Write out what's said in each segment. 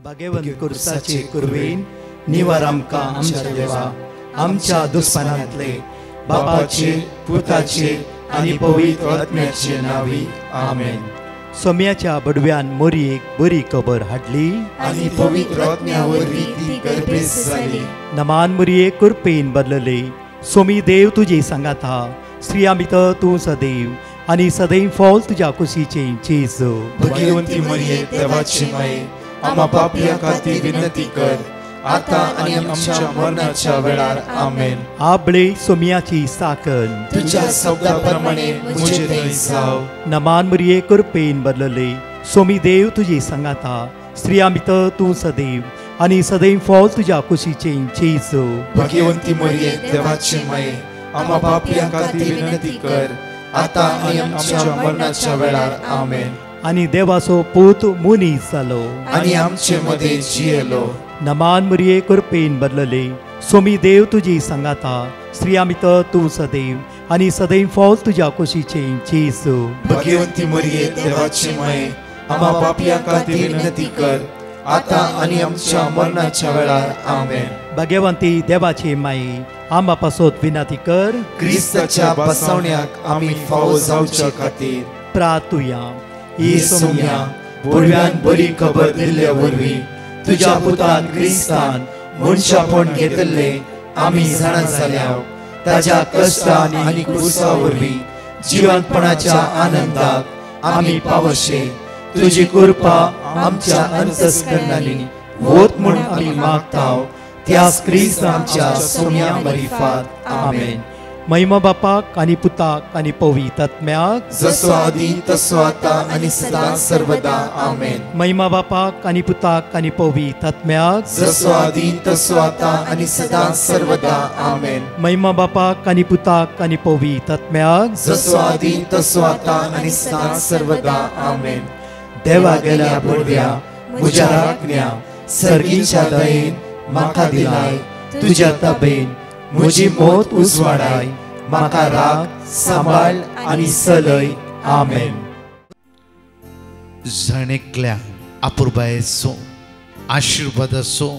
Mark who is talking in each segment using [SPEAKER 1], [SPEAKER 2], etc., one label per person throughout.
[SPEAKER 1] भगवंत कुर्साचे कुरवेन निवार आमकां आमच्या देवा आमच्या दुस्मनांतले बापाचे पुताचे आनी पवित्र आत्म्याचे नावी आमेन. सोम्याच्या बडव्यान मोरयेक बरी खबर हाडली
[SPEAKER 2] आनी पवित्र आत्म्या वरवीं ती गर्भेस जाली.
[SPEAKER 1] नमान मोरये कुरपेन बदलले सोमी देव तुजे सांगात हा स्त्रिया भितर तूं सदैव आनी सदैव फॉल तुज्या कुशीचे चेज.
[SPEAKER 2] भगवंती मरिये देवाची माये आम्हा पापियां खातीर विनंती कर आता आनी आमच्या मरणाच्या वेळार आमेन.
[SPEAKER 1] आबळे सोम्याची साकन
[SPEAKER 2] तुझ्या शब्दाप्रमाणे मुझे थंय जाव.
[SPEAKER 1] नमान मोरये कुरपेन बदलले सोमी देव तुजे सांगात हा स्त्रिया भितर तूं सदैव आनी सदैव फॉल तुज्या कुशीचे चेज.
[SPEAKER 2] भगवंती मरिये देवाची माये आम्हा पापियां खातीर विनंती कर आता आनी आमच्या मरणाच्या वेळार आमेन.
[SPEAKER 1] आनी देवाचो पूत मुनीस जालो
[SPEAKER 2] आनी आमचे मदे जियेलो.
[SPEAKER 1] नमान मोरये कुरपेन बदलले सोमी देव तुजी सांगात हा स्त्रिया भितर तूं सदैव आनी सदैव फॉल तुज्या कुशीचे चेज.
[SPEAKER 2] भगवंती मरिये देवाची माये आम्हा पापियां खातीर विनंती कर आता आनी आमच्या मरणाच्या वेळार आमेन.
[SPEAKER 1] भगवंती देवाचे माये आम्हा पासत विनंती कर
[SPEAKER 2] क्रिस्ताच्या बसवण्याक आमी फावो जावच्या खातीर
[SPEAKER 1] प्रार्थुया.
[SPEAKER 2] ही सोम्या बडव्यान बरी खबर दिल्ल्या वरवीं तुज्या पुतान क्रिस्तान मनशापण घेतले आमी जाणा जाल्या ताज्या कश्टान आनी क्रुसा वरवीं जिवंतपणाच्या आनंदाक आमी पावशे. तुजी कृपा आमच्या अंतस्करणांनी वोत म्हूण आमी मागताव त्याच क्रिस्त आमच्या सोम्या मरिफात आमेन.
[SPEAKER 1] महिमा बापाक आनी पुताक आनी पवित्र आत्म्याक
[SPEAKER 2] जसो आदी तसो आता आनी सदां सर्वदा आमेन.
[SPEAKER 1] महिमा बापाक आनी पुताक आनी पवित्र आत्म्याक
[SPEAKER 2] जसो आदी तसो आता आनी सदां सर्वदा आमेन.
[SPEAKER 1] महिमा बापाक आनी पुताक आनी पवित्र आत्म्याक
[SPEAKER 2] जसो आदी तसो आता आनी सदां सर्वदा आमेन. देवा गेल्या बडव्या म्हज्या राखण्या सर्गीच्या दयेन म्हाका दिलाय तुज्या तबेन म्हजी मोत उजवाडाय म्हाका राख सांबाळ आनी चलय आमेन.
[SPEAKER 3] जणेकल्या अपुरबायेचो आशीर्वाद असो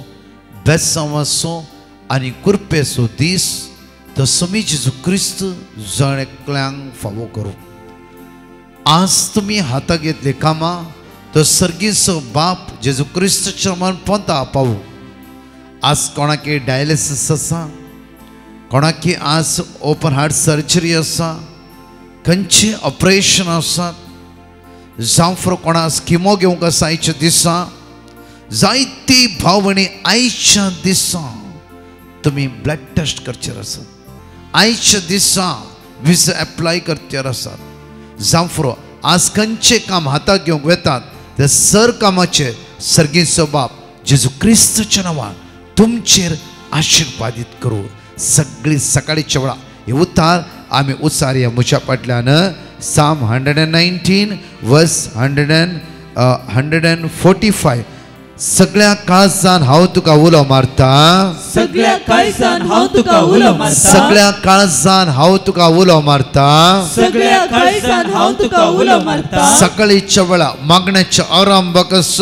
[SPEAKER 3] बेसांव असो आनी कुरपेचो दीस तो सोमी जेजू क्रिस्त जणेकल्यांक फावो करूं. आज तुम्ही हाताक घेतले कामां तो सर्गीचो बाप जेजू क्रिस्तच्या मन पंथा पावू. आज कोणाकी डायलिसीस आसा, कोणाकी आज ओपन हार्ट सर्जरी आसा, खंयचे ऑपरेशन आसात, जावं फॉर कोणा स्किमो घेवंक आसा आयच्या दिसा जायती भावणी आयच्या दिसा तुम्ही ब्लड टेस्ट करचेर आसात. आयच्या दिसा विजा एप्लाय करचेर आसात. जावं फॉर आज खंयचे काम हाताक घेवंक वेतात ते सर कामाचेर सर्गीचो बाप जेजू क्रिस्तच्या नांवान तुमचेर आशीर्वादीत करूं. सगळी सकाळीच्या वेळा हे उतार आमी उचारया म्हज्या फाटल्यान साम 119 वर्स 145. सगळ्या काळजान हांव तुका उलो मारता,
[SPEAKER 4] सगळ्या काळजान हांव तुका उलो मारता,
[SPEAKER 3] सगळ्या काळजान हांव तुका उलो मारता,
[SPEAKER 4] सगळ्या काळजान हांव तुका उलो मारता.
[SPEAKER 3] सकाळीच्या वेळा मागण्याच्या आरंभाकस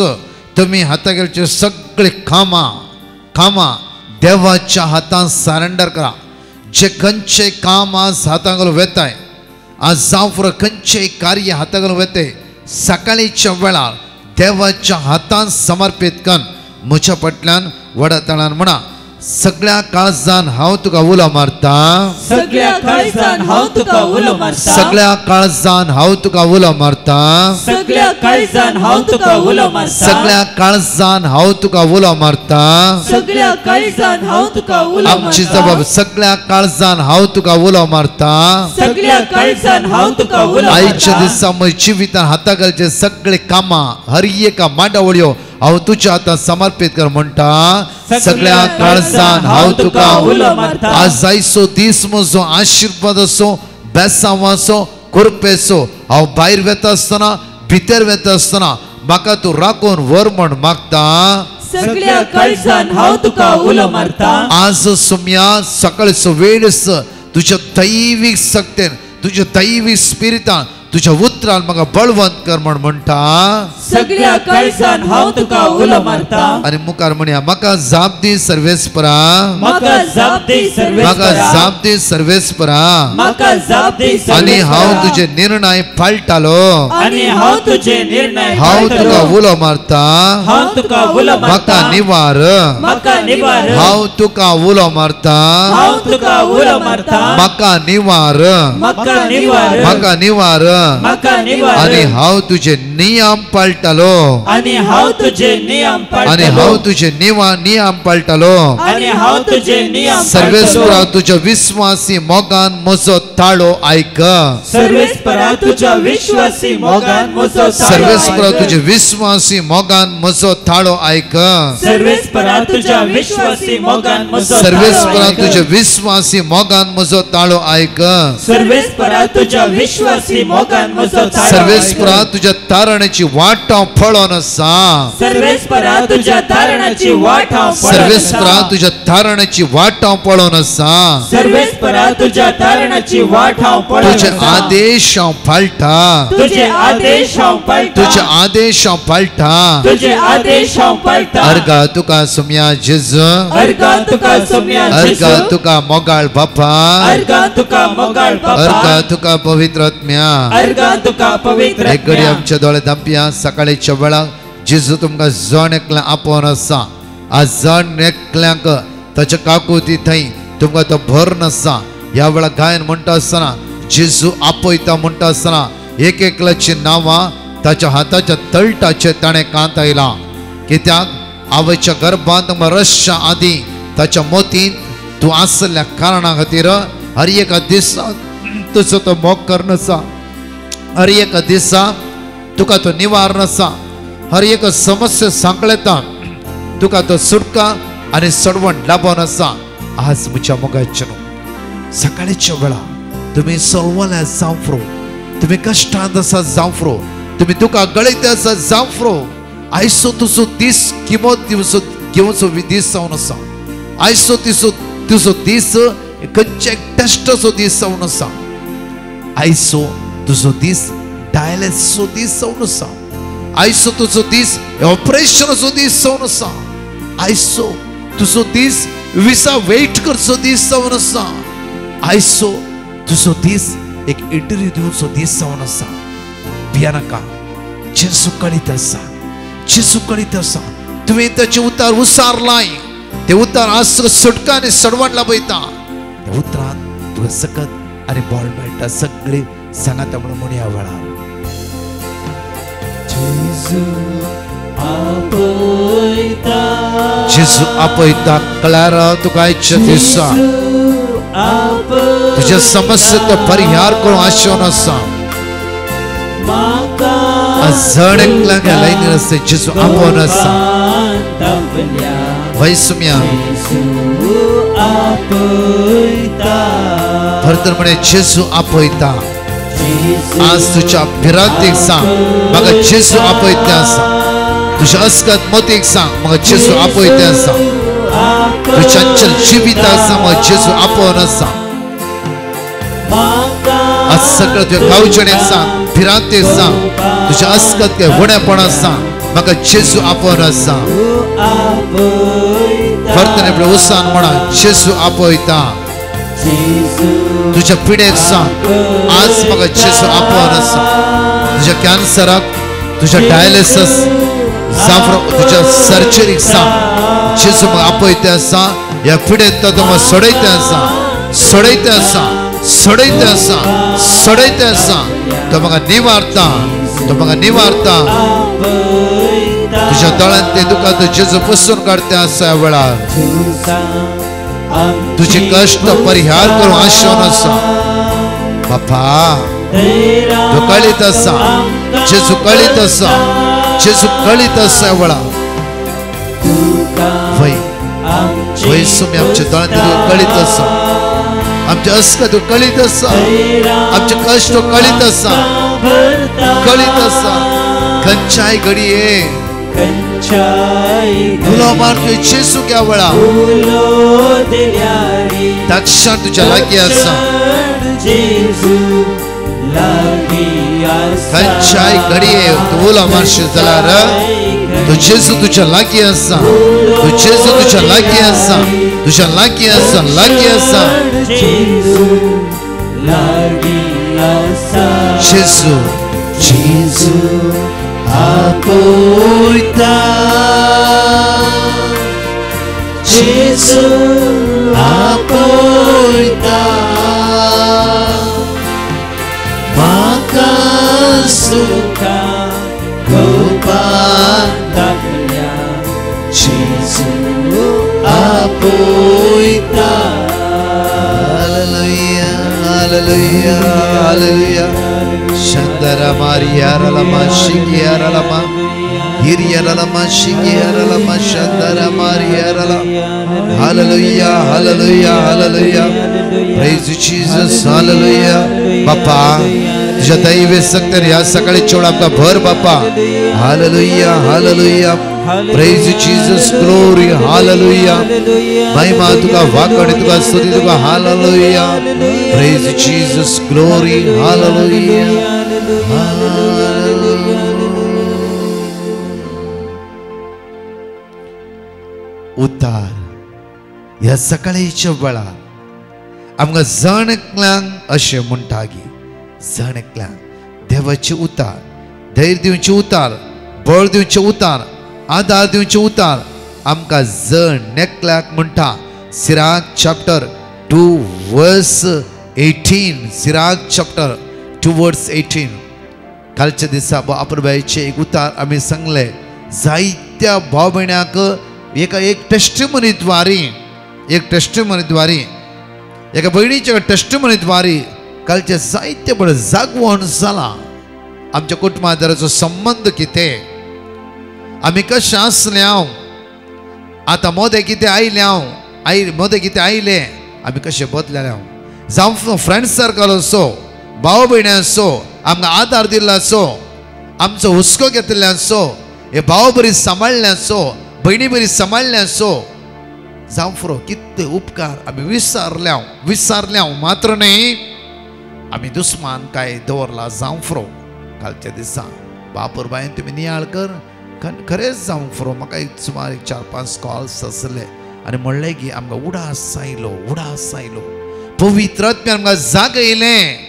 [SPEAKER 3] तुम्ही हातागेरचे सगळे कामां देवाच्या हातान सरेंडर करा. जे खंयचे काम आज हातांगलो वेताय, आज जावं फुडें खंयचे कार्य हातांगलो वेते, सकाळीच्या वेळार देवाच्या हातान समर्पित कन म्हज्या फाटल्यान व्हडा तळान म्हणा, सगळ्या काळजान हांव तुका उलो मारता,
[SPEAKER 4] सगळ्या काळजान हांव तुका उलो मारता,
[SPEAKER 3] सगळ्या काळजान हांव तुका उलो मारता,
[SPEAKER 4] सगळ्या काळजान हांव तुका उलो मारता,
[SPEAKER 3] सगळ्या काळजान हांव तुका उलो मारता.
[SPEAKER 4] सगळ्या काळजान हांव तुका उलो मारता.
[SPEAKER 3] आमची जबाब सगळ्या काळजान हांव तुका उलो मारता.
[SPEAKER 4] सगळ्या काळजान हांव तुका उलो
[SPEAKER 3] आयच्या
[SPEAKER 4] मारता.
[SPEAKER 3] दिसा म्हज्या जिवितान हातागेरचे सगळे कामां हर एका मांडावळ्यो हांव तुज्या हातान समर्पित कर म्हणटा. सगळ्या काळजान हांव तुका
[SPEAKER 4] उलो मारता.
[SPEAKER 3] आज जायसो दीस म्हजो आशीर्वाद असो बेसांव असो कुरपेचो हांव भायर वेता आसतना भितर वेता आसतना म्हाका तूं राखून व्हर म्हण मागता.
[SPEAKER 4] सगळ्या काळजान हांव तुका उलो मारता.
[SPEAKER 3] आज सोम्या सकाळचो वेळ तुझ्या दैवीक शक्तीन तुझ्या दैवीक स्पिरिटान तुझ्या उतराल म्हाका बळवंत कर म्हण म्हणटा
[SPEAKER 4] सगळ्या काळजान हांव तुका उलो मारता
[SPEAKER 3] आनी मुखार म्हणया म्हाका जाप दी सर्वेस्परा
[SPEAKER 4] म्हाका जाप दी
[SPEAKER 3] म्हाका
[SPEAKER 4] सर्वेस्परा
[SPEAKER 3] जाप दी सर्वेस्परा
[SPEAKER 4] म्हाका जाप दी
[SPEAKER 3] आनी हांव
[SPEAKER 4] सर्वेस्परा
[SPEAKER 3] तुझे निर्णय पाळटालो
[SPEAKER 4] आनी हांव तुजे निर्णय
[SPEAKER 3] हांव तुका
[SPEAKER 4] पाळटलो
[SPEAKER 3] उलो मारता
[SPEAKER 4] हांव तुका उलो
[SPEAKER 3] म्हाका
[SPEAKER 4] मारता
[SPEAKER 3] निवार
[SPEAKER 4] म्हाका निवार
[SPEAKER 3] हांव तुका उलो मारता
[SPEAKER 4] हांव तुका उलो मारता
[SPEAKER 3] म्हाका निवार
[SPEAKER 4] म्हाका निवार
[SPEAKER 3] म्हाका निवार
[SPEAKER 4] म्हाका निवार
[SPEAKER 3] आनी हांव तुझे नियम पाळटालो
[SPEAKER 4] आनी हांव तुजे नियम
[SPEAKER 3] आनी
[SPEAKER 4] पाळटलो
[SPEAKER 3] हांव तुझे नियम पाळटालो
[SPEAKER 4] आनी हांव तुजे नियम
[SPEAKER 3] सर्वेस्परा
[SPEAKER 4] पाळटलो
[SPEAKER 3] तुझ्या विश्वासी मोगान म्हजो ताळो आयक
[SPEAKER 4] सर्वेस्परा तुझ्या विश्वासी मोगान म्हजो ताळो
[SPEAKER 3] सर्वेस्परा
[SPEAKER 4] आयक.
[SPEAKER 3] तुझे विश्वासी मोगान म्हजो ताळो आयक
[SPEAKER 4] सर्वेस्परा तुझ्या विश्वासी मोगान म्हजो ताळो
[SPEAKER 3] सर्वेस्परा
[SPEAKER 4] आयक.
[SPEAKER 3] तुझे विश्वासी मोगान म्हजो ताळो आयक
[SPEAKER 4] सर्वेस्परा तुझ्या विश्वासी मोगान म्हजो ताळो
[SPEAKER 3] सर्वेस्परा
[SPEAKER 4] आयक.
[SPEAKER 3] तुझ्या तारणाची वाट हांव पळोवन आसा
[SPEAKER 4] सर्वेस्परा तुझ्या तारणाची वाट हांव पळोवन
[SPEAKER 3] सर्वेस्परा
[SPEAKER 4] आसा.
[SPEAKER 3] तुझ्या तारणाची वाट हांव पळोवन आसा
[SPEAKER 4] सर्वेस्परा तुझ्या तारणाची वाट हांव पळोवन
[SPEAKER 3] तुझे
[SPEAKER 4] आसा.
[SPEAKER 3] आदेश हांव पाळटा
[SPEAKER 4] तुझे आदेश हांव पाळटा
[SPEAKER 3] तुझे आदेश हांव पाळटा
[SPEAKER 4] तुझे आदेश हांव पाळटा
[SPEAKER 3] अर्गा तुका सुम्या जेजू
[SPEAKER 4] अर्गा तुका सोम्या
[SPEAKER 3] अर्गा
[SPEAKER 4] जेजू
[SPEAKER 3] तुका मोगाळ बापा
[SPEAKER 4] अर्गा तुका मोगाळ
[SPEAKER 3] अर्गा
[SPEAKER 4] बापा
[SPEAKER 3] तुका पवित्र आत्म्या
[SPEAKER 4] अर्गा तुका पवित्र
[SPEAKER 3] एक घडी
[SPEAKER 4] आत्म्या.
[SPEAKER 3] आमच्या दोळे धांपया सकाळीच्या वेळार जेजू तुमकां जण एकल्या आपोवन आसा आज जण एकल्यांक ताचे काकुती थंय तुमकां तो भर नासा ह्या वेळार गायन म्हणटा आसतना जेजू आपयता म्हणटा आसतना एक एकल्याची नांवां ताच्या हाताच्या तळटाचेर ताणें कांतयला कित्याक आवयच्या गर्भांत वर्षां आदीं ताच्या मोतीन तूं आसल्या कारणा खातीर हर एका दिसाक तुजो तो मोग करनासा हर एका दिसा तुका तो निवार नासा हर एक समस्या सांकळेता तुका तो सुटका आनी सडवण लाभून आसा आज म्हज्या मोगाचे न्हू सकाळीच्या वेळा तुम्ही सलवल्या जावफ्रो तुम्ही कश्टांत आसा जावफ्रो तुम्ही तुका गळयता आसा जावफ्रो आयचो तुजो दीस किंमत घेवचो दीस जावन आसा आयचो तुजो दीस खंयच्या टेस्टाचो दीस जावन आसा आयचो तुजो दीस डायलिसिसचो दीस जावन आसा आयचो तुजो दीस ऑपरेशनाचो दीस जावन आसा आयचो तुजो दीस विसा वेट करचो दीस जावन आसा आयचो तुजो दीस एक इंटरव्यू दिवचो दीस जावन आसा भियानाका जेजू कळीत आसा जेजू कळीत आसा तुवें ताचे उतार उसारलाय ते उतार आज सुटका आनी सडवण लाभयता त्या उतरांत तुका सकत आनी बॉल मेळटा सगळी सांगात म्हणून म्हणया वेळार जेजू आपयता क्लारा तुका आयच्या दिसा तुझ्या समस्येचो परिहार करून आशेवन आसा जण एकल्याक लायनीर आसा जेजू आपोवन आसा वय सुम्या भरतर म्हणे जेजू आपयता आज तुझ्या भिरांतीक सांग म्हाका जेजू आपयता आसा तुझ्या अस्कत मोतीक सांग म्हाका जेजू आपयता आसा तुझ्या चंचल जिवीत आसा म्हाका जेजू आपोवन आसा आज सगळं तुझ्या गांवचेण्याक सांग भिरांतीक सांग तुझ्या अस्कत काय वण्यापणां सांग म्हाका जेजू आपोवन आसा भरतने उसान म्हणा जेजू आपयता तुझ्या पिडेक सांग आज म्हाका जेजू आपोवन आसा तुझ्या कॅन्सराक तुझ्या डायलिसिस तुझ्या सर्जरीक सांग जेजू म्हाका आपयता आसा ह्या पिडेक तो म्हाका सोडयता आसा सोडयता आसा सोडयता आसा सोडयता आसा तो म्हाका निवारता तो म्हाका निवारता तुझ्या दोळ्यांत ते दुखां तो जेजू पुसून काडता आसा ह्या वेळार तुझे कष्ट परिहार करून आशेवन आसा बापा तू कळीत आसा जेजू कळीत आसा जेजू कळीत आसा ह्या वेळार वय वय सुमी आमच्या दोळ्यांत तू कळीत आसा आमचे अस्क तू कळीत आसा आमचे कष्ट कळीत आसा खंयच्याय घडये तुला मारतोय जेजू ह्या वेळार त्या क्षण तुझ्या लागीं आसा खंयच्याय घडये तूं उलो मारशील जाल्यार तो जेजू तुज्या लागीं आसा तो जेजू तुज्या लागीं आसा तुज्या लागीं आसा लागीं आसा जेजू जेजू आपयता जेजू आपयता म्हाका सुखा कोपान दाखल्या जेजू आपयता hallelujah hallelujah hallelujah Shandara Maria Ralama Shigia Ralama Hiria Ralama Shigia Ralama Shandara Maria Ralama Hallelujah Hallelujah Hallelujah Praise you Jesus Hallelujah Papa तुझ्या दैवे सकते या सकाळी चोड आपका भर बापा Hallelujah Hallelujah Praise you Jesus Glory Hallelujah महिमा तुका वाकड तुका स्तुती तुका Hallelujah Praise you Jesus Glory Hallelujah उतार या सकाळीच्या वेळार आमकां जणकल्यांक अशें म्हणटा की जणकल्यांक देवाचे उतार धैर्य दिवचे उतार बळ दिवचे उतार आदार दिवचे उतार आमकां जणकल्यांक म्हणटा सिराक चॅप्टर 2 वर्स 18 सिराक चॅप्टर 2 वर्स 18 कालच्या दिसा बापूरबाईचे एक उतार आमी सांगले जायत्या भाव भयण्याक एक टेस्टिमनीद्वारे एका भयणीच्या टेस्टिमनीद्वारे कालचे जायते बळ जागवण जाला आमच्या कुटुंबादाराचो संबंध कितें आमी कशें आसल्या आतां मोदें कितें आयल्या मोदें कितें आयले आमी कशें बदलल्या जावं फ्रेंड सर्कल असो भाव भयणी असो आमकां आदार दिल्लो असो आमचो हुस्को घेतिल्ले असो हे भाव बरी सांबाळले असो भयणी बरी सांबाळले असो जावं फुरो कितें उपकार आमी विसरल्या मात्र न्ही आमी दुस्मान काय दवरला जावं फुरो कालच्या दिसा बापूरबायन तुमी नियाळ कर खरेंच जावं फुरो म्हाका सुमार 4-5 कॉल्स आसले आनी म्हणलें की आमकां उडास आयलो पवित्र आत्म्यान आमकां जाग येयलें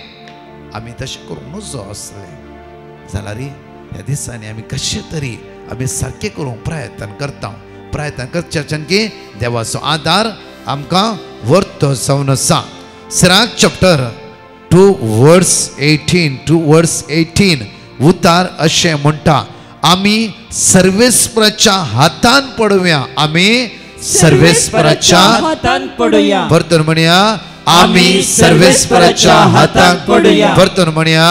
[SPEAKER 3] आमी तशें करूंक नजो आसले जाल्यार ह्या दिसांनी आमी कशें तरी आमी सारकें करूंक प्रयत्न करच्याच्यान की देवाचो आदार आमकां वर्तो जावन आसा सिराक चॅप्टर 2 वर्स 18 उतार अशें म्हणटा आमी सर्वेस्पराच्या हातान पडुया वर्तन म्हणया आमी सर्वेस्पराच्या हातान पडुया वर्तन म्हणया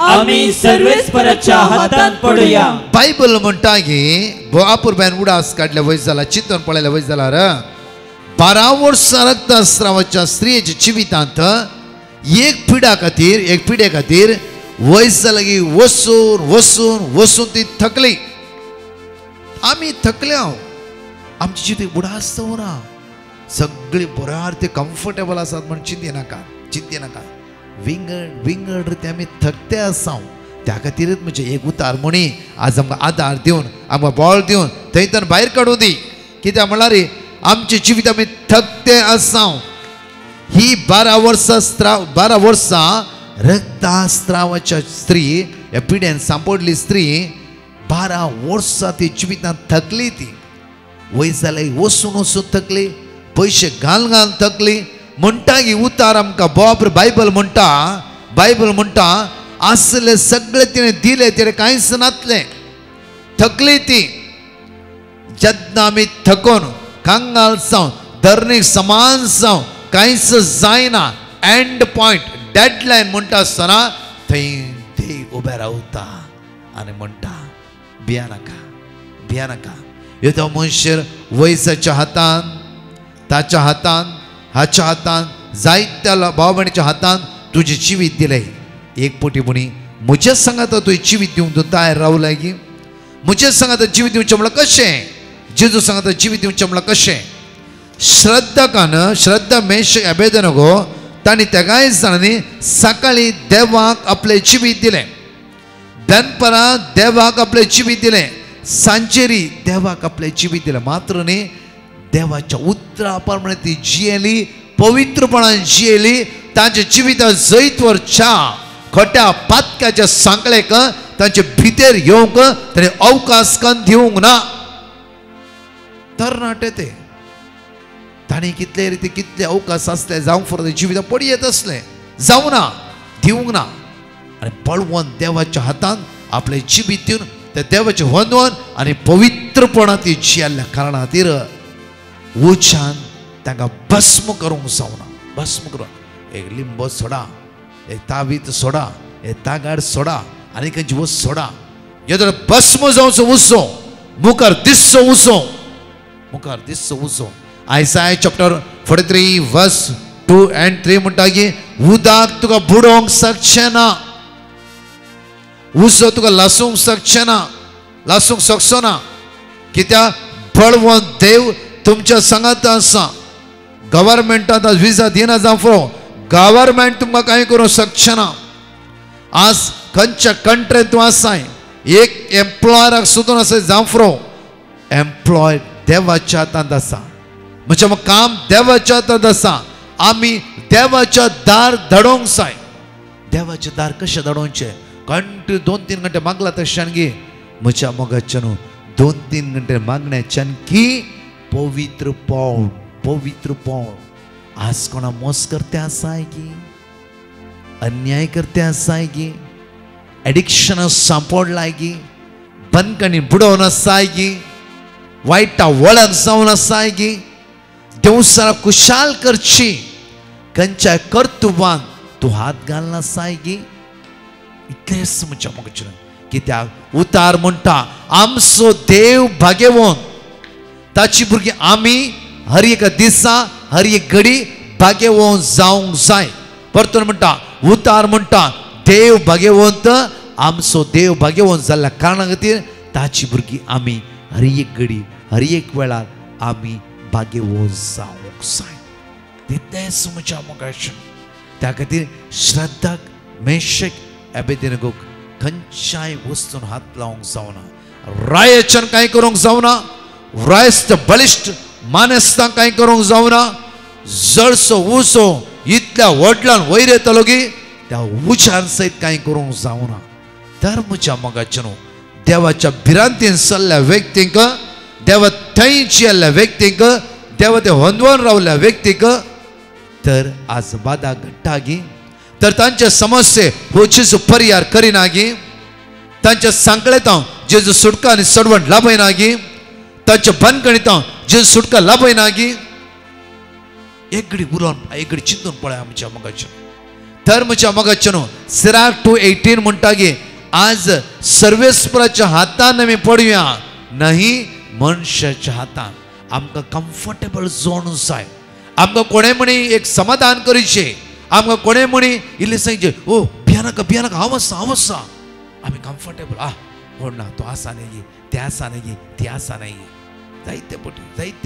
[SPEAKER 3] आमी सर्वेस्पराच्या हातान पडुया बायबल म्हणटा की बापूरबायन उडास काडले वयस जाला चिंतून पळयले वयस जाल्यार 12 वर्सां रक्तस्रावाच्या स्त्रियेच्या जिवितांत एक पिढे खातीर वयस जाला की वसून ती थकली आमी थकल्या आमची जिवीत उडास दवरा सगळी बऱ्यार ते कम्फर्टेबल आसात म्हण चिंते नाका विंगड रिती आमी थकते आसा त्या खातीरच म्हणजे एक उतार म्हणी आज आमकां आदार दिवन आमकां बळ दिवन थंयतन भायर काडूं दी कित्याक म्हळ्यार आमचे जिवीत आमी थकते आसा ही 12 वर्सां रक्तस्रावाच्या स्त्री ह्या पिड्यान सांपडली स्त्री 12 वर्सां ती जिवितांत थकली ती वयस जाले वसून थकली पैसे घाल थकली म्हणटा की उतार आमकां बायबल म्हणटा असले सगळे तिणें दिले तिणें कांयच नातलें थकली ती जेन्ना आमी थकोन कांगाल जावन धरणीक समान जावन कांयच जायना एंड पॉयंट डेडलायन म्हणटा आसतना थंय उबे रावता आनी म्हणटा भिया नाका येतो मनशार वयसाच्या हातान ताच्या हातान हाच्या हातान जायत्या भाव भयणीच्या हातान तुजें जिवीत दिलें एक पोटी म्हणी म्हज्या सांगात तुवें जिवीत दिवंक तूं तयार रावला की म्हज्या सांगात जिवीत दिवचें म्हळ्यार कशें जेजू सांगात जिवीत दिवचें म्हळ्यार कशें श्रद्धा मेश अबेदनगो तांणी त्या कांय जाणांनी सकाळी देवाक आपलें जिवीत दिलें दनपरा देवाक आपले जिवीत दिले, सांजेरी देवाक आपले जिवीत दिले. मात्र न्ही देवाच्या उतरा प्रमाणे ती जियेली, पवित्रपणान जियेली. तांच्या जिविता जैत वरच्या खोट्या पातक्याच्या सांकळेक तांचे भितर येवंक ताणें अवकाश करून दिवंक ना. तरणाटे ते ताणें कितले रिती कितले अवकाश आसले जावंक फुडें जिविता पडयत असले, जावं ना, दिवंक ना. आनी पळवून देवाच्या हातान आपले जिवीत दिवन त्या देवाचे वंदन आनी पवित्रपणां ती जियेल्ल्या कारणा खातीर उज्यान तांकां भस्म करूंक जावना. भस्म करूंक एक लिंब सोडा, एक तावीत सोडा, एक तागाड सोडा, आनी खंयची वस्त सोडा, येदर भस्म जावचो उसो, मुखार दिसचो उसो, मुखार दिसचो उसो. आयसाय चॅप्टर 43 वर्स 2 and 3 म्हणटा की उदक तुका बुडोवंक शकचें ना, उसो तुका लासूंक शकचें ना, लासूंक शकचो ना. कित्याक पळवून देव तुमच्या सांगात आसा. गव्हर्मेंटान विजा दिना जावं गव्हर्मेंट तुमकां कांय करूंक शकचें ना. आज खंयच्या कंट्रींत तूं आसाय, एक एम्प्लॉयराक सोदून आसा जावं एम्प्लॉय देवाच्या हातांत आसा. म्हणजे मग काम देवाच्या हातांत आसा. आमी देवाच्या दार धडोवंक जाय. देवाचे दार कशें धडोवचे? कंटिन्यू 2-3 घंटे मागला तशें गे म्हज्या मोगाच्या न्हू 2-3 घंटे मागण्याच्यान की पवित्र पावल, पवित्र पावल. आज कोणा मोस करते आसाय की अन्याय करते आसाय की एडिक्शन सांपडलाय की बंदकणी बुडोवन आसाय की वायटा वळख जावन आसाय की देवसारा कुशाल करची खंयच्या कर्तुबान तूं हात घालना आसाय की. इतलेंच म्हज्या मोगाच्या कित्याक उतार म्हणटा आमचो देव भाग्यवान. ताची भुरगीं आमी हर एक दिसा हर एक घडी भाग्यवान जावंक जाय. परतून म्हणटा उतार म्हणटा देव भाग्यवंत, आमचो देव भाग्यवंत जाल्ल्या कारणा खातीर ताची भुरगीं आमी हर एक घडी हर एक वेळार आमी भाग्यवंत जावंक जाय. तितलेंच म्हज्या मोगाचें. त्या खातीर श्रद्धाक मेशक एबेदेनगोक खंयच्याय वस्तून हात लावंक जावना. रायाच्यान कांय करूंक जावना. रायस्त बलिश्ट मानेस्तां कांय करूंक जावना. जळसो उसो इतल्या व्हडल्यान वयर येतलो की त्या उज्यान सयत कांय करूंक जावना. तर म्हज्या मोगाचें न्हू देवाच्या भिरांतीन चल्ल्या व्यक्तींक, देवा थंय जियेल्ल्या व्यक्तींक, देवा ते वंदवन रावल्या व्यक्तीक तर आज बादा घडटा गी, तर तांचे समस्ये हो जेजू परिहार करिना गी, तांच्या सांकळेतां जेजू सुटका आनी सडवण लाभयना गी, तांच्या बंदकणीतां जेजू सुटका लाभयना गी. एक घडी उलोवन एक घडी चिंतून पळय म्हज्या मोगाचें. तर म्हज्या मोगाचें न्हू सिराक 2:18 म्हणटा गे आज सर्वेस्पराच्या हातान आमी पडुया नाही मनशाच्या हातान. आमकां कम्फर्टेबल झोन जाय. आमकां कोणें म्हणी एक समाधान करचें. आमकां कोणें म्हणी इल्लें सांगचें ओ भियानाका भियानाका हांव आसा आमी कम्फर्टेबल कोण ना तो आसा न्ही ते आसा न्ही ती आसा न्ही. जायते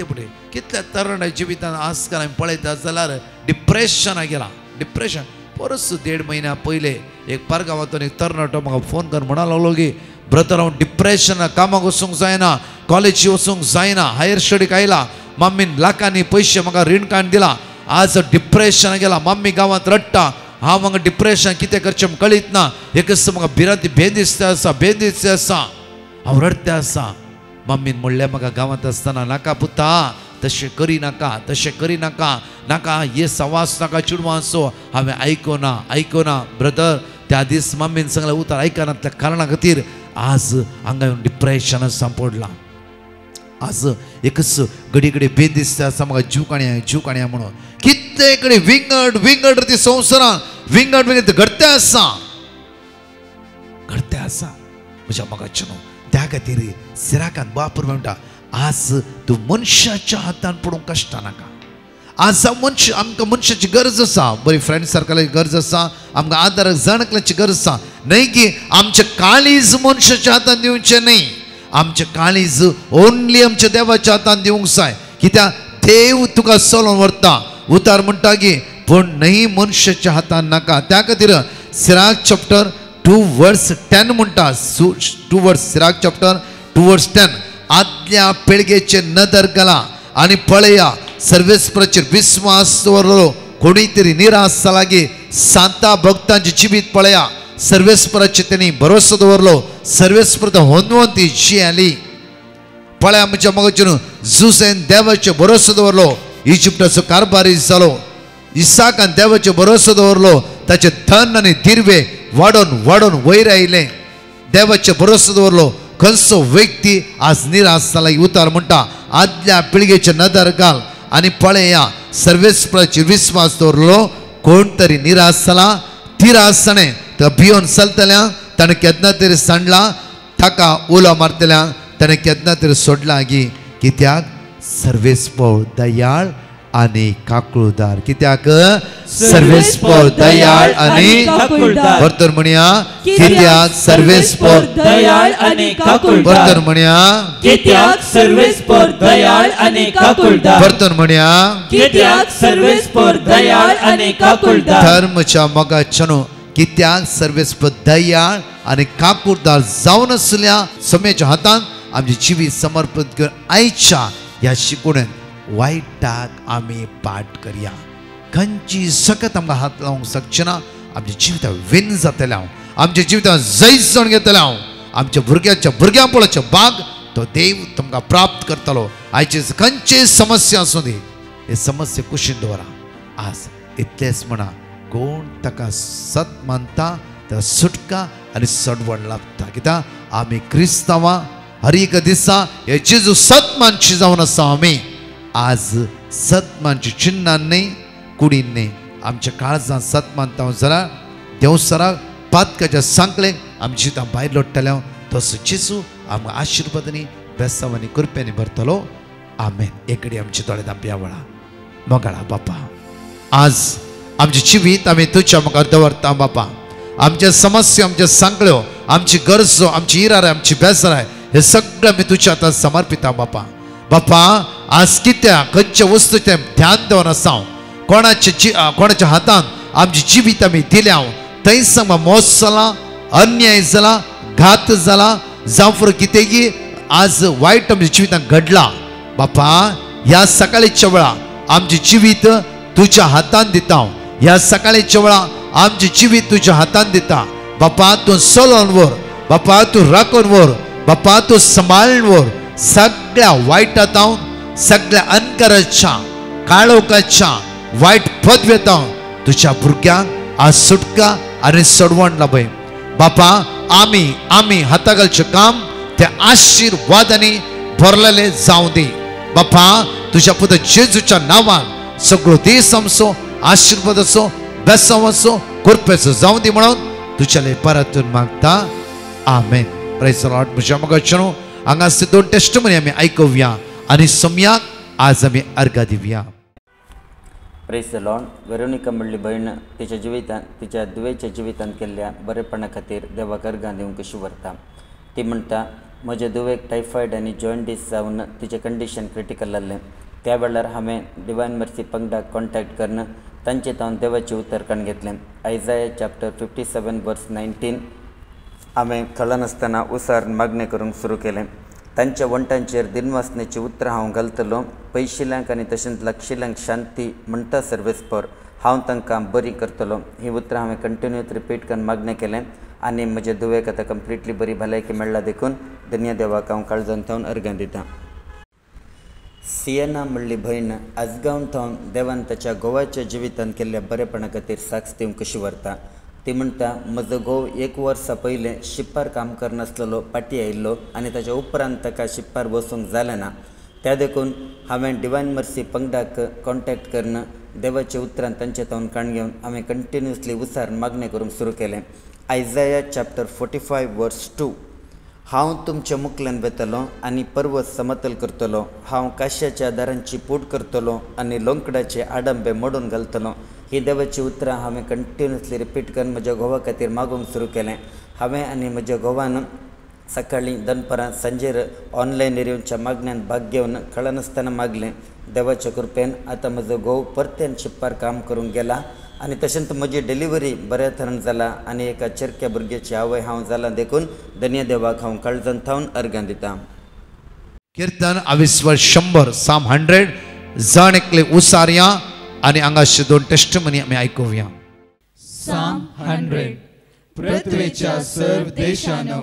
[SPEAKER 3] पटी कितल्या तरणाट्या जिवितान आजकाल आमी पळयता जाल्यार डिप्रेशनाक गेला. डिप्रेशन परस 1.5 महिन्या पयले एक पारगांवांतून एक तरणाटो म्हाका फोन करून म्हणा लागलो की ब्रदर हांव डिप्रेशनाक कामाक वचूंक जायना, कॉलेजी वचूंक जायना, हायर स्टडीक आयला, मम्मीन लाखांनी पयशे म्हाका रीण काडून दिला, आज डिप्रेशनाक गेला, मम्मी गांवांत रडटा, हांव म्हाका डिप्रेशन कितें करचें कळीत ना, एक म्हाका भिरांती बेदिसता आसा, हांव रडते आसा. मम्मीन म्हणलें म्हाका गांवांत आसतना नाका पुता तशें करी नाका नाका हे सवास नाका चिडवांचो. हांवें आयकोना ब्रदर. त्या दीस मम्मीन सांगलें उतार आयकनातल्या कारणां खातीर आज हांगा येवन डिप्रेशनान सांपडलां. आज एकच घडी बेदिसता आसा म्हाका जीव काणया म्हणून. कितले कडेन विंगड ती संवसारांत विंगड घडते आसा म्हज्या मोगाचें न्हू. त्या खातीर सिराकान बापूर म्हणटा आज तूं मनशाच्या हातान पडूंक कश्ट नाका. आज आमकां मनशाची गरज आसा, बरी फ्रेंड सर्कलाची गरज आसा, आमकां आदाराक जाणकल्याची गरज आसा. न्हय की आमचें काळीज मनशाच्या हातान दिवचें न्हय. आमचें काळीज ओन्ली आमच्या देवाच्या हातान दिवंक जाय. कित्याक देव तुका चलोवन व्हरता. उतार म्हणटा की पूण न्हय मनशाच्या हातान नाका. त्या खातीर सिराक चॅप्टर 2 वर्स 10 म्हणटा 2 वर्स सिराक चॅप्टर 2 वर्स 10 आदल्या पिळगेचे नदर घाला आणि पळया सर्वेस्पराचेर विश्वास दवरलो कोणी तरी निराश जालागी सांता भक्तांचे जिवीत पळया सर्वेस्पराचे त्यांनी भरोसा दवरलो सर्वेस्पर होनवंती जी आली पळया म्हणजे मगचून जुसेन देवाचे भरोसा दवरलो इजिप्टाचो कारभारी जालो इसाकान देवाचे भरोसा दवरलो ताचे धन आनी दिर्वे वाडोन वाडोन वयर आयले देवाचे भरोसा दवरलो खंयचो व्यक्ती आज निराश जाला उतार म्हणटा आदल्या पिळगेचे नदर घाल आणि पळया सर्वेस्पराचे विश्वास दवरलो कोण तरी निराश जाला तिरास जाणे तो भियोन चलतल्या ताणें केन्ना तरी सांडला ताका उलो मारतल्या ताणें केन्ना तरी सोडला गी कित्याक सर्वेस्पर दयाळ आणि काकुळदार कित्याक सर्वेस्पर दयाळ आणि बरोबर म्हणया कित्याक सर्वेस्पर
[SPEAKER 4] दयाळ आणि काकुळदार
[SPEAKER 3] बरोबर म्हणया
[SPEAKER 4] कित्याक सर्वेस्पर दयाळ आणि काकुळदार
[SPEAKER 3] बरोबर म्हणया
[SPEAKER 4] कित्याक सर्वेस्पर दयाळ आणि काकुळदार
[SPEAKER 3] धर्मच्या मोगाचनो कित्याक सर्वेस्पर दयाळ आणि काकुळदार जावन आसल्या समयाच्या हातान आमची जिवीत समर्पित करून आयच्या ह्या शिकवणेन वायटाक आमी पाठ करया खंयची सकत आमकां हात लावंक शकचे ना आमच्या जिवितां विन जातले हांव आमच्या जिवितांत जैस जावन घेतले हांव आमच्या भुरग्यांपणाचे भाग तो देव तुमकां प्राप्त करतलो आयचे खंयची समस्या आसूं दी हे समस्या कुशीन दवरा आज इतलेंच म्हणा कोण ताका सत मानता त्या सुटका आनी सडवड लाभता कित्याक आमी क्रिस्तांवां हर एक दिसा हे जेजू सतमानशी जावन आसा आमी आज सतमानची चिन्हांनी कुडींनी आमच्या काळजांत सतमानता जाल्यार देवसराक पातकाच्या सांकलेक आमी जितां भायर लोडटल्या तसो जेजू आमकां आशिर्वादांनी बेसांवांनी कृपेनी भरतलो आमेन एकडी आमची दोळे धांप्या वळा मोगाळा बापा आज आमचे जिवीत आमी तुज्या मुखार दवरता बापा आमच्या समस्या आमच्या सांकळ्यो आमची गरजो आमची इराय आमची बेसराय हे सगळें आमी तुज्या हातांत समर्पिता बापा बापा आज कित्याक खंयच्या वस्तूचें ध्यान दवन आसा कोणाच्या हातान आमची जिवीत आमी दिल्या थंयच आमकां मोस जाला अन्याय जाला घात जाला जावं फुडें कितेंय आज वायट आमच्या जिवितांत घडला बापा ह्या सकाळीच्या वेळा आमचे जिवीत तुज्या हातान दिता ह्या सकाळीच्या वेळा आमचे जिवीत तुज्या हातान दिता बापा तूं चलोवन व्हर बापा तूं राखून व्हर बापा तूं सांबाळून व्हर सगळ्या वायटांत सगळ्या अनकाराच्या काळोखाच्या वायट पदव्यातां तुज्या भुरग्यांक आज सुटका आनी सडवण लाभय बापा आमी हाता घालचें काम त्या आशिर्वादांनी भरलेले जावं दी बापा तुज्या पुत्र जेजूच्या नांवान सगळो देश आमचो आशिर्वादाचो बेसांवाचो कृपेचो जावं दी म्हणून तुज्याले परतून मागता आमेन प्रेज द लॉर्ड म्हज्या मोगाचनो हांगासर 2 टेस्टमनी आमी आयकुया आनी सम्याक आज आमी अर्घा दिवया
[SPEAKER 5] प्रेज द लॉर्ड वेरोनिका म्हणली भयण तिच्या जिवितांत तिच्या दुवेच्या जिवितांत केल्ल्या बरेपणा खातीर देवाक अर्घां दिवंक कशी व्हरता ती म्हणटा म्हज्या दुवेक टायफॉयड आनी जॉन्डीस जावन तिचें कंडिशन क्रिटिकल जाल्लें त्या वेळार हांवें डिवायन मर्सी पंगडाक कॉन्टॅक्ट करून तांचे तावन देवाचें उतर काण घेतलें आयजाया चॅप्टर 57 वर्स 19 हांवें कळनासतना उसार मागणें करूंक सुरू केलें तांच्या वंटांचेर दिनवासनेची उतरां हांव घालतलो पयशिल्यांक आनी तशेंच लागशिल्यांक शांती म्हणटा सर्वेस्पर हांव तांकां बरी करतलो ही उतरां हांवें कंटिन्यूत रिपीट करून मागणें केलें आनी म्हज्या दुवेक आतां कंप्लिटली बरी भलायकी मेळ्ळा देखून धन्य देवाक हांव काळजांत थावन अर्घां दितां सियेना म्हणली भयण आजगांव थावन देवान ताच्या घोवाच्या जिवितांत केल्ल्या बरेपणा खातीर साक्ष दिवंक कशी व्हरता ती म्हणटा म्हजो घोव 1 वर्सा पयलें शिप्पार काम करनासलेलो पाटी आयिल्लो आनी ताच्या उपरांत ताका शिप्पार बसूंक जालें ना त्या देखून हांवें डिवायन मर्सी पंगडाक कॉन्टॅक्ट करून देवाच्या उतरांत तांचे तावन काण घेवन हांवें कंटिन्युअसली उसार मागणें करूंक सुरू केलें आयजाया चॅप्टर 45 वर्स 2 हांव तुमच्या मुखल्यान वेतलो आनी पर्वत समतल करतलो हांव काश्याच्या दारांची पूड करतलो आनी लोंकडाचे आडंबे मोडून घालतलो ही देवाची उतरां हांवें कंटिन्युअसली रिपीट करून म्हज्या घोवा खातीर मागूंक सुरू केलें हांवें आनी म्हज्या घोवान सकाळीं दनपरां सांजेर ऑनलायन येवच्या मागण्यांत भाग घेवन कळनासतना मागलें देवाच्या कृपेन आतां म्हजो घोव परतेन शिप्पार काम करूंक गेला आनी तशेंच म्हजी डिलिव्हरी बऱ्या तरेन जाला आनी एका चरक्या भुरग्याची आवय हांव जालां देखून धन्य देवाक हांव काळजांत थावन अर्गां दितां.
[SPEAKER 3] कीर्तन 100 साम 100 जण एकले उसारया आनी हांगाचे 2 टेस्टमनी आमी आयकुया.
[SPEAKER 4] Psalm 100. पृथ्वीच्या सर्व देशांनो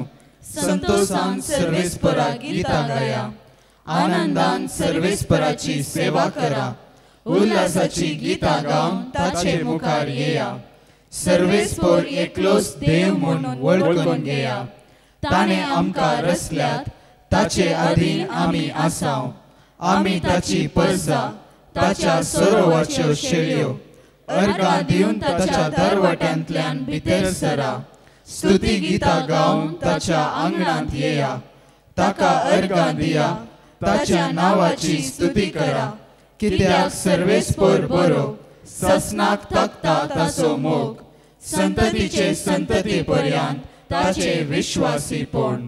[SPEAKER 4] संतोषान सर्वेस्परा गीता गाया. आनंदान सर्वेस्पराची सेवा करा. उल्हासाची गीता गावन ताचे मुखार येया. सर्वेस्पर एकलोच देव म्हणून वळखून घेया. ताणे आमकां रचल्यात, ताचे अधीन आमी आसाव. आमी ताची परजा, ताच्या सरोवराच्यो शेळयो. अर्गां दिवन ताच्या दरवट्यांतल्यान भितर सरा. स्तुती गितां गावन ताच्या आंगणांत येया. ताका अर्गां दिया, ताच्या नांवाची स्तुती करा. कित्याक सर्वेस्पर बरो, ससनाक तकता ताचो मोग. संततीचे संतती पर्यंत ताचे विश्वासीपण.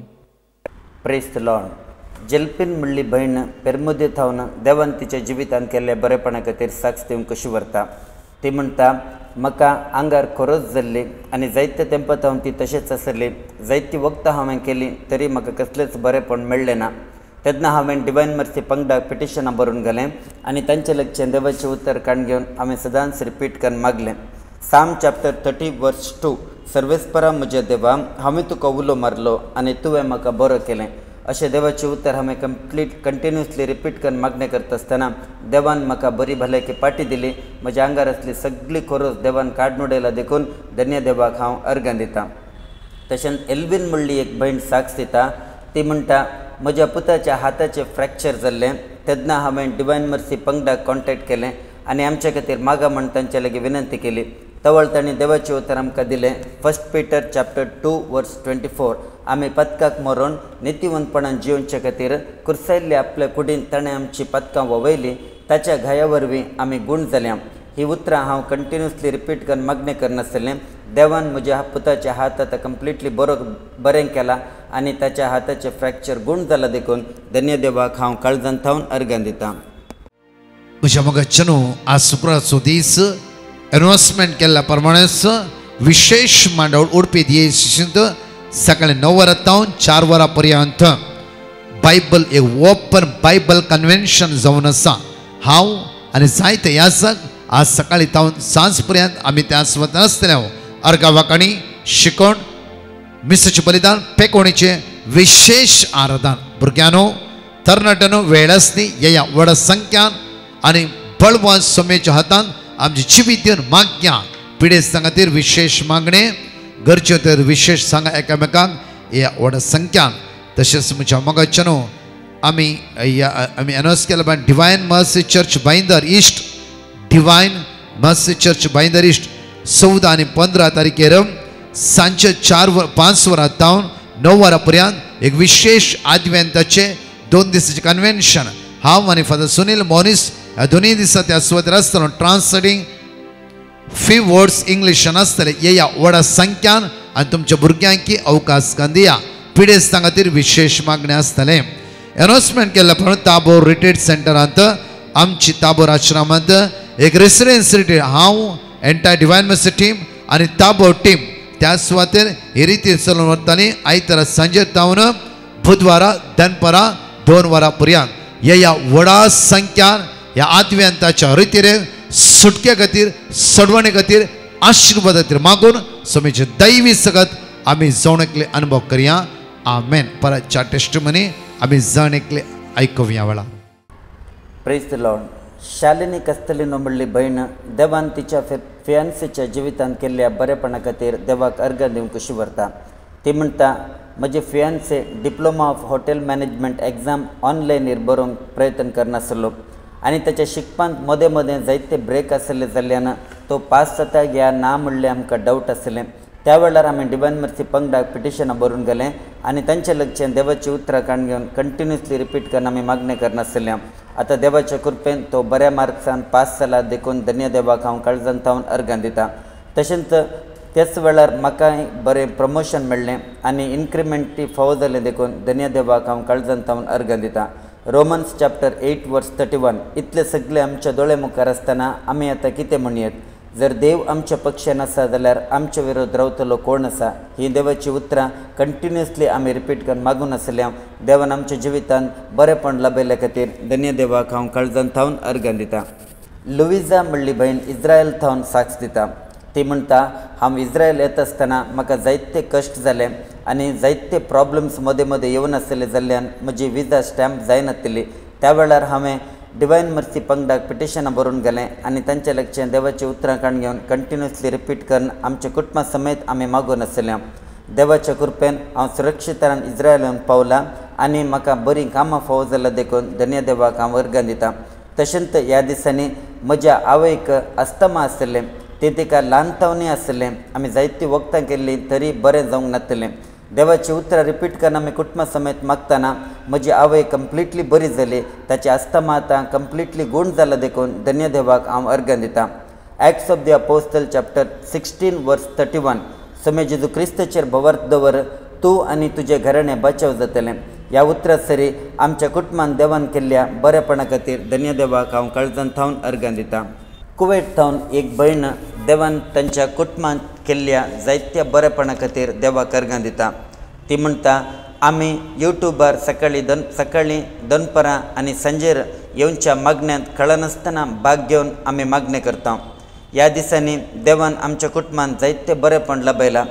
[SPEAKER 5] Praise the Lord. जल्पीन म्हणली भयण पेरमुदी थावन देवान तिच्या जिवितान केल्ल्या बरेपणा खातीर साक्ष दिवंक कशी व्हरता. ती म्हणटा, म्हाका आंगार खरोच जाल्ली आनी जायते तेंपात हांव ती तशेंच आसली. जायतीं वखदां हांवें केलीं तरी म्हाका कसलेंच बरेपण मेळ्ळें ना. तेन्ना हांवें डिवायन मर्सी पंगडाक पिटिशनां बरोवन घालें आनी तांचे लगचें देवाचें उतर काण घेवन हांवें सदांच रिपीट करून मागलें. साम चॅप्टर 30 वर्स 2. सर्वेस्परा म्हज्या देवा, हांवें तुका उलो मारलो आनी तुवें म्हाका बरो केलें. अशें देवाचें उतर हांवें कंटिन्युअसली रिपीट करून मागणें करता आसतना देवान म्हाका बरी भलायकी पाटी दिली. म्हज्या आंगार आसली सगळी खोस देवान काडून उडयला देखून धन्य देवाक हांव अर्गां दितां. तशेंच एल्विन म्हणली एक भयण साक्ष दिता. ती म्हणटा, म्हज्या पुताच्या हाताचें फ्रॅक्चर जाल्लें. तेन्ना हांवें डिवायन मर्सी पंगडाक कॉन्टॅक्ट केलें आनी आमचे खातीर मागा म्हण तांचे लागीं विनंती केली. तवळ तांणी देवाचें उतर आमकां दिलें. 1 पीटर चॅप्टर 2 वर्स 24. आमी पदकाक मरून नितीवंतपणान जिवचे खातीर कुर्सायल्ल्या आपल्या कुडींत ताणें आमची पदकां ववयलीं. ताच्या घाया वरवीं आमी गूण जाल्यां. ही उतरां हांव कंटिन्युअसली रिपीट करून मागणें करनासलें. देवान म्हज्या पुताच्या हात आतां कंप्लिटली बरें केला आनी ताच्या हाताचें फ्रॅक्चर गूण जाला देखून धन्य देवाक हांव काळजांत थावन अर्गां दितां.
[SPEAKER 3] म्हज्या मोगाचेनो आज शुक्रारचो दीस अनाउन्समेंट केल्ल्या प्रमाणेच विशेष मांडावळ उडपी दियेंत सकाळीं 9 वरां तावन 4 वरां पर्यंत बायबल एक ओपन बायबल कन्वेन्शन जावन आसा. हांव आनी जायते याजक आज सकाळीं तावन सांज पर्यंत आमी त्या वतना आसतले. अर्गा वाकाणी शिकोण मिसाचें बलिदान पेकोणीचें विशेष आराधन. भुरग्यांनो तरणाट्यांनो वेळ आसली ह्या व्हड संख्यान आनी बळवान सोमेच्या हातान आमची जिवीत दिवन मागया. पिडेस्तां खातीर विशेष मागणे, घरच्यो तर विशेष सांगा एकामेकांक ह्या व्हड संख्यान. तशेंच म्हज्या मोगाचेनो आमी अनाउन्स केला बाय डिवायन मर्सी चर्च बांदर इश्ट. डिवायन मर्सी चर्च बांदर इश्ट 14 आनी 15 तारखेर सांजे 5 वरां तावन 9 वरां पर्यंत एक विशेष आदवेंताचे 2 दिसाचें कन्वेन्शन. हांव आनी फादर सुनील मोनिस ह्या दोनूय दिसा त्या सुवातेर आसतलो. ट्रान्सलेटिंग few words इंग्लिशान आसतले. ह्या व्हड संख्यान आनी तुमच्या भुरग्यांकी अवकाश दिया. पिडेस्तां खातीर विशेष मागणें आसतलें. अनाउन्समेंट केल्ल्या प्रमाणे ताबोर रिट्रीट सेंटरांत आमची ताबोर आश्रमांत एक रेसिडेन्स रिट्रीट हांव एंटायर डिवायन मर्सी टीम आनी ताबोर टीम त्या सुवातेर हे रितीन चलून वरतालीं. आयतारा सांजे तावन बुधवारा दनपारां 2 वरां पर्यंत ह्या व्हडा संख्यान ह्या आदव्यांताच्या रितीर सुटके खातीर सडवणे खातीर आशिर्वाद खातीर मागून स्वामीचे दैवी सगत आमी जावन एकले अनुभव करया. आमेन. परतच्या टेस्टमनी आमी जाण एकले आयकुया वेळा.
[SPEAKER 5] Praise the Lord. Shalini Castelino म्हणली भयण देवान तिच्या फियान्सीच्या जिवितान केल्ल्या बरेपणा खातीर देवाक अर्गां दिवंक कशी व्हरता. ती म्हणटा, म्हजे fiance diploma of hotel management exam ऑनलायनीर बरोवंक प्रयत्न करनासलो आनी ताच्या शिकपांत मदें मदें जायते ब्रेक आसले जाल्ल्यान तो पास जाता ह्या ना म्हणलें आमकां डावट आसलें. त्या वेळार हांवें डिवायन मर्सी पंगडाक पिटिशनां बरोवन घालें आनी तांचे लगचें देवाची उतरां काण घेवन कंटिन्युअसली रिपीट करून आमी मागणें करनासलें. आतां देवाच्या कृपेन तो बऱ्या मार्क्सान पास जाला देखून धन्य देवाक हांव काळजांत थावन अर्गां दितां. तशेंच त्याच वेळार म्हाकाय बरें प्रमोशन मेळ्ळें आनी इन्क्रिमेंटूय फावो जालें देखून धन्य देवाक हांव काळजांत थावन अर्गां दितां. रोमन्स चॅप्टर 8 वर्स 31. इतले सगळे आमच्या दोळे मुखार आसतना आमी आतां कितें म्हणयेत. जर देव आमच्या पक्षान आसा जाल्यार आमच्या विरोध रावतलो कोण आसा? ही देवाची उतरां कंटिन्युअसली आमी रिपीट करून मागून आसल्या देवान आमच्या जिवितांत बरेपण लाभयल्या खातीर धन्य देवाक हांव काळजांत थावन अर्गां दिता. लुइजा म्हणली भयण इस्रायल थावन साक्ष दिता. ती म्हणटा, हांव इस्रायल येता आसतना म्हाका जायते कश्ट जाले आनी जायते प्रॉब्लम्स मदें मदें येवन आसले जाल्ल्यान म्हजी विजा स्टॅम्प जायनासली. त्या वेळार हांवें डिवायन मर्सी पंगडाक पिटिशनां बरोवन गेलें आनी तांचे लागचें देवाची उतरां काण घेवन कंटिन्युअसली रिपीट करून आमच्या कुटुंबा समेत आमी मागून आसल्या. देवाच्या कृपेन हांव सुरक्षीतरान इस्रायलान पावलां आनी म्हाका बरीं कामां फावो जाल्यां देखून धन्य देवाक हांव अर्गां दितां. तशेंच ह्या दिसांनी म्हज्या आवयक अस्थमा आसलें, ते तिका ल्हानतावनी आसलें. आमी जायतीं वखदां केल्लीं तरी बरें जावंक नासलें. देवाची उतरां रिपीट करून आमी कुटुंबा समेत मागतना म्हजी आवय कंप्लिटली बरी जाली. ताची अस्थमा आतां कंप्लिटली गूण जाला देखून धन्य देवाक हांव अर्गां दितां. Acts of the apostle chapter 16 वर्स 31. समे जेजू क्रिस्ताचेर भवार्थ दवर, तूं आनी तुजें घराणें बचाव जातलें. ह्या उतरां सरी आमच्या कुटुंबान देवान केल्ल्या बरेपणा खातीर धन्य देवाक हांव काळजांत थावन अर्गां दितां. कुवेट थावन एक भयण देवान तांच्या कुटुंबांत केल्ल्या जायत्या बरेपणा खातीर देवाक अर्गां दिता. ती म्हणटा, आमी यूट्यूबार सकाळीं दनपरां आनी सांजेर येवच्या मागण्यांत कळनासतना भाग घेवन आमी मागणें करता. ह्या दिसांनी देवान आमच्या कुटुंबांत जायते बरेपण लाभयलां.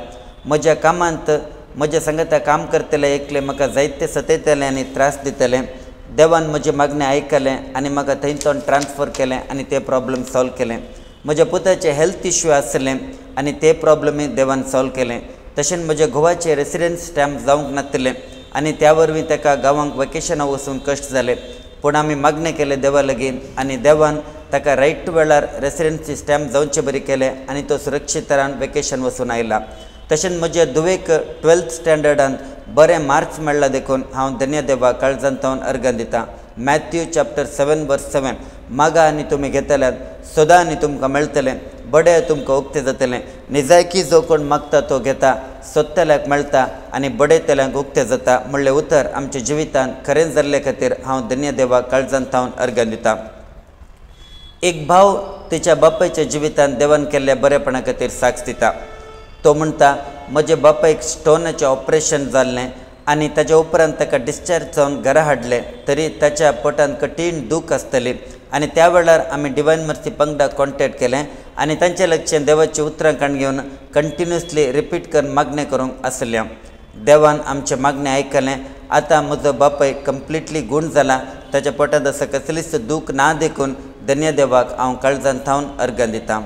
[SPEAKER 5] म्हज्या कामांत म्हज्या सांगाता काम करतले एकले म्हाका जायते सतयतले आनी त्रास दितले. देवान म्हजे मागणें आयकलें आनी म्हाका थंयच्यान ट्रान्सफर केलें आनी ते प्रॉब्लम सॉल्व केलें. म्हज्या पुताचें हेल्थ इश्यू आसलें आनी ते प्रॉब्लमूय देवान सॉल्व केलें. तशेंच म्हज्या घोवाचें रेसिडेंस स्टॅम्प जावंक नासलें आनी त्या वरवीं ताका गांवांक वेकेशनाक वचून कश्ट जाले. पूण आमी मागणें केलें देवा लागीं आनी देवान ताका रायट वेळार रेसिडेंसी स्टॅम्प जावचे बरी केलें आनी तो सुरक्षीत तरान वेकेशन वचून आयला. तशेंच म्हज्या धुवेक 12th स्टँडर्डांत बरें मार्क्स मेळ्ळा देखून हांव धन्य देवाक काळजांत थावन अर्गां दितां. मॅथ्यू चॅप्टर 7 वर्स 7. मागा आनी तुमी घेतल्यात, सोदा आनी तुमकां मेळटलें, बडे तुमकां उक्तें जातलें. निजायकी जो कोण मागता तो घेता, सोदतल्याक मेळटा आनी बडयतल्यांक उक्तें जाता म्हणलें उतर आमच्या जिवितांत खरें जाल्ले खातीर हांव धन्य देवाक काळजांत थावन अर्गां दितां. एक भाव तिच्या बापायच्या जिवितांत देवान केल्ल्या बरेपणा खातीर साक्ष दिता. तो म्हणटा, म्हज्या बापायक स्टोनाचें ऑपरेशन जाल्लें आनी ताच्या उपरांत ताका डिस्चार्ज जावन घरा हाडलें तरी ताच्या पोटांत कठीण दूख आसतली आनी त्या वेळार आमी डिवायन मर्सी पंगडाक कॉन्टॅक्ट केलें आनी तांचे लागचें देवाची उतरां काण घेवन कंटिन्युअसली रिपीट करून मागणें करूंक आसल्या. देवान आमचें मागणें आयकलें. आतां म्हजो बापाय कंप्लिटली गूण जाला. ताच्या पोटांत असं कसलीच दूख ना देखून धन्य देवाक हांव काळजांत थावन अर्गां दितां.